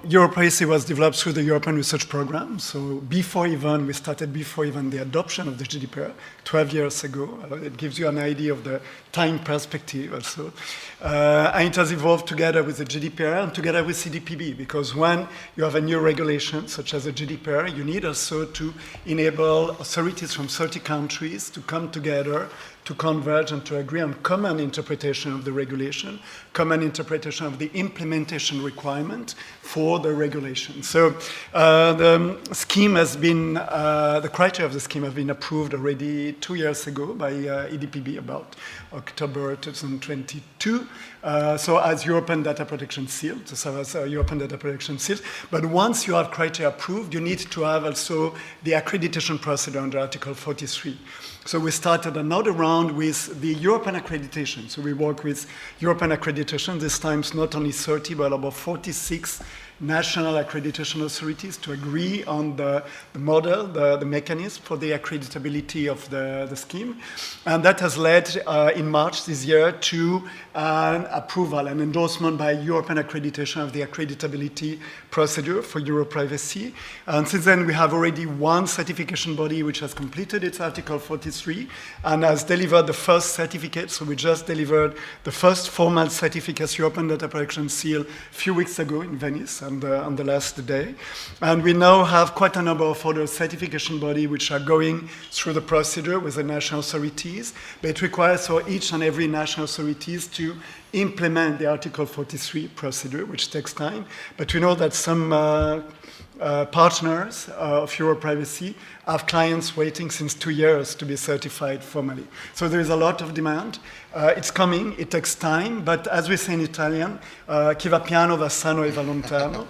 Europrivacy was developed through the European Research Program. So we started before even the adoption of the GDPR 12 years ago. It gives you an idea of the time perspective also. And it has evolved together with the GDPR and together with CDPB, because when you have a new regulation, such as the GDPR, you need also to enable authorities from 30 countries to come together, to converge and to agree on common interpretation of the regulation, common interpretation of the implementation requirement for the regulation. So the scheme has been, the criteria of the scheme have been approved already 2 years ago by EDPB, about October 2022. So as European Data Protection Seal, to serve as a European Data Protection Seal. But once you have criteria approved, you need to have also the accreditation procedure under Article 43. So we started another round with the European accreditation. So we work with European accreditation, this time not only 30, but about 46 national accreditation authorities to agree on the model, the mechanism for the accreditability of the scheme. And that has led in March this year to an approval, an endorsement by European accreditation of the accreditability procedure for Europrivacy. And since then, we have already one certification body which has completed its Article 43 and has delivered the first certificate. So we just delivered the first formal certificate, European Data Protection Seal, a few weeks ago in Venice on the last day. And we now have quite a number of other certification bodies which are going through the procedure with the national authorities. But it requires for each and every national authorities to implement the Article 43 procedure, which takes time. But we know that some partners of Europrivacy have clients waiting since 2 years to be certified formally. So there is a lot of demand. It's coming, it takes time, but as we say in Italian, chi va piano va sano e va lontano.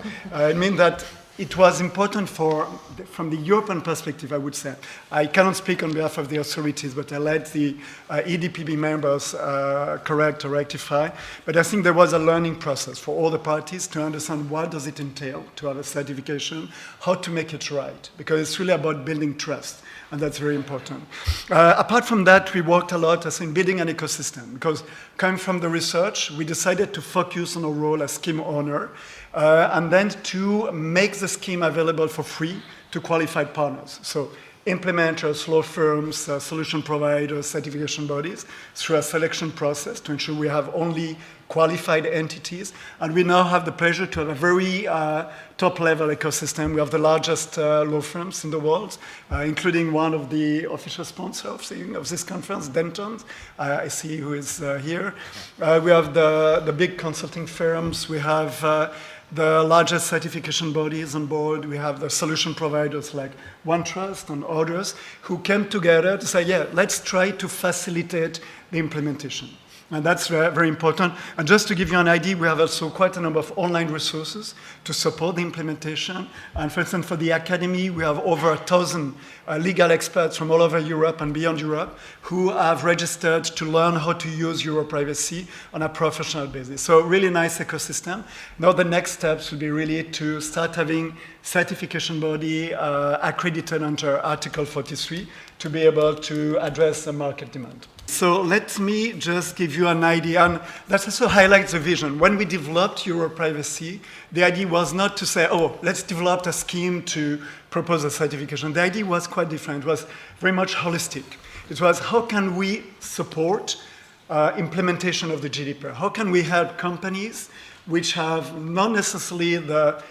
It means that it was important from the European perspective, I would say. I cannot speak on behalf of the authorities, but I let the EDPB members correct or rectify. But I think there was a learning process for all the parties to understand what does it entail to have a certification, how to make it right, because it's really about building trust. And that's very important. Apart from that, we worked a lot in building an ecosystem, because coming from the research, we decided to focus on our role as scheme owner, and then to make the scheme available for free to qualified partners. So implementers, law firms, solution providers, certification bodies, through a selection process to ensure we have only qualified entities. And we now have the pleasure to have a very top-level ecosystem. We have the largest law firms in the world, including one of the official sponsors of this conference, Denton. I see who is here. We have the big consulting firms. We have the largest certification bodies on board. We have the solution providers like OneTrust and others who came together to say, yeah, let's try to facilitate the implementation. And that's very important. And just to give you an idea, we have also quite a number of online resources to support the implementation. And for instance, for the Academy, we have over 1,000 legal experts from all over Europe and beyond Europe who have registered to learn how to use Europrivacy on a professional basis. So really nice ecosystem. Now the next steps will be really to start having certification body accredited under Article 43 to be able to address the market demand. So let me just give you an idea, and that also highlights the vision. When we developed Europrivacy, the idea was not to say, oh, let's develop a scheme to propose a certification. The idea was quite different. It was very much holistic. It was, how can we support implementation of the GDPR? How can we help companies which have not necessarily the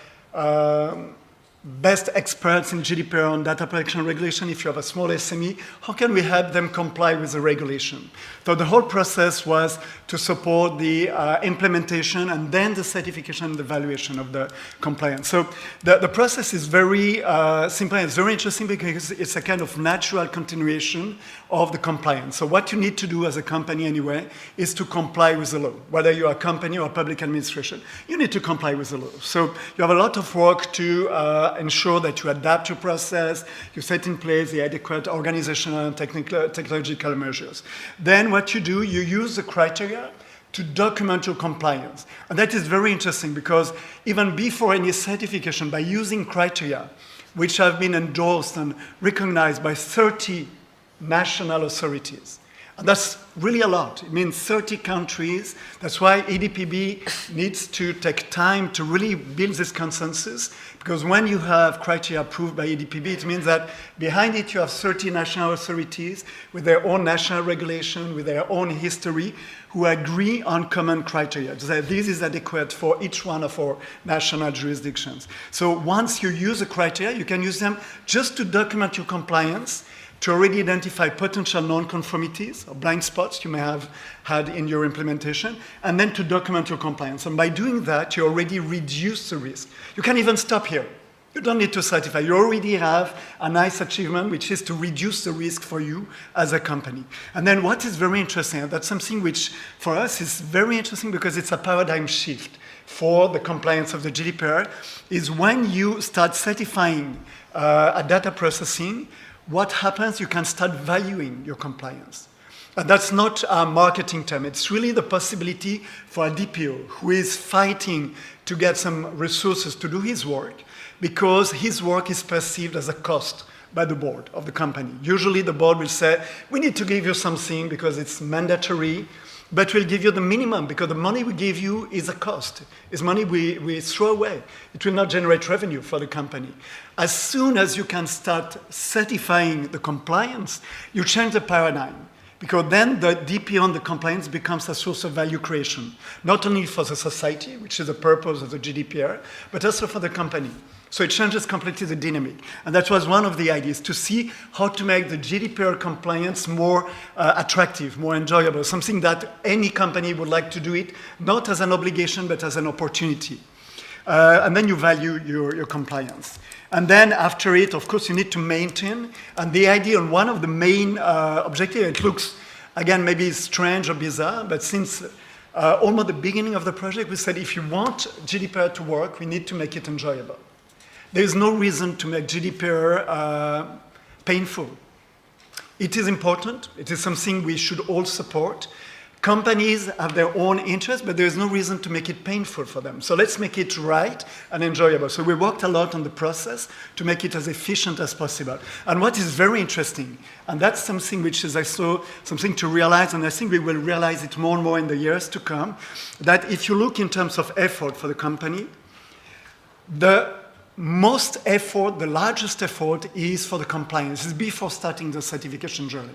best experts in GDPR on data protection regulation? If you have a small SME, how can we help them comply with the regulation? So the whole process was to support the implementation and then the certification and the evaluation of the compliance. So the process is very simple and it's very interesting because it's a kind of natural continuation of the compliance. So what you need to do as a company anyway is to comply with the law. Whether you're a company or public administration, you need to comply with the law. So you have a lot of work to ensure that you adapt your process, you set in place the adequate organizational and technological measures. Then what you do, you use the criteria to document your compliance. And that is very interesting because even before any certification, by using criteria which have been endorsed and recognized by 30 national authorities, And that's really a lot. It means 30 countries. That's why EDPB needs to take time to really build this consensus, because when you have criteria approved by EDPB, it means that behind it you have 30 national authorities with their own national regulation, with their own history, who agree on common criteria. To say this is adequate for each one of our national jurisdictions. So once you use the criteria, you can use them just to document your compliance, to already identify potential non-conformities or blind spots you may have had in your implementation, and then to document your compliance. And by doing that, you already reduce the risk. You can even stop here. You don't need to certify. You already have a nice achievement, which is to reduce the risk for you as a company. And then what is very interesting, and that's something which for us is very interesting because it's a paradigm shift for the compliance of the GDPR, is when you start certifying a data processing, what happens, you can start valuing your compliance. And that's not a marketing term. It's really the possibility for a DPO who is fighting to get some resources to do his work, because his work is perceived as a cost by the board of the company. Usually the board will say, we need to give you something because it's mandatory, but we'll give you the minimum because the money we give you is a cost. It's money we throw away. It will not generate revenue for the company. As soon as you can start certifying the compliance, you change the paradigm, because then the DPO on the compliance becomes a source of value creation, not only for the society, which is the purpose of the GDPR, but also for the company. So it changes completely the dynamic. And that was one of the ideas, to see how to make the GDPR compliance more attractive, more enjoyable, something that any company would like to do it, not as an obligation, but as an opportunity. And then you value your compliance. And then after it, of course, you need to maintain. And the idea on one of the main objectives, it looks, again, maybe strange or bizarre, but since almost the beginning of the project, we said if you want GDPR to work, we need to make it enjoyable. There is no reason to make GDPR painful. It is important. It is something we should all support. Companies have their own interests, but there is no reason to make it painful for them. So let's make it right and enjoyable. So we worked a lot on the process to make it as efficient as possible. And what is very interesting, and that's something which is also something to realize, and I think we will realize it more and more in the years to come, that if you look in terms of effort for the company, the most effort, the largest effort is for the compliance. It's before starting the certification journey.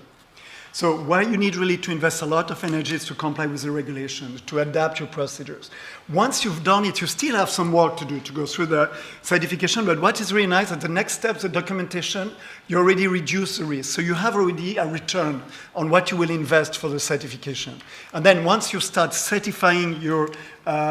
So where you need really to invest a lot of energy is to comply with the regulations, to adapt your procedures. Once you've done it, you still have some work to do to go through the certification, but what is really nice at the next step, the documentation, you already reduce the risk. So you have already a return on what you will invest for the certification. And then once you start certifying your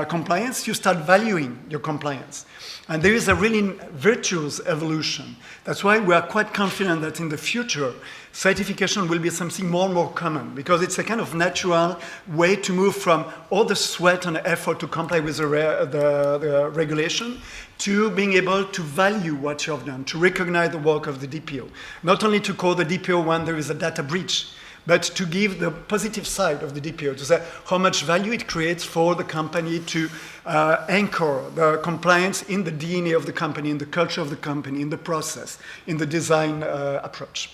compliance, you start valuing your compliance. And there is a really virtuous evolution. That's why we are quite confident that in the future, certification will be something more and more common, because it's a kind of natural way to move from all the sweat and effort to comply with the regulation to being able to value what you have done, to recognize the work of the DPO. Not only to call the DPO when there is a data breach, but to give the positive side of the DPO, to say how much value it creates for the company to anchor the compliance in the DNA of the company, in the culture of the company, in the process, in the design approach.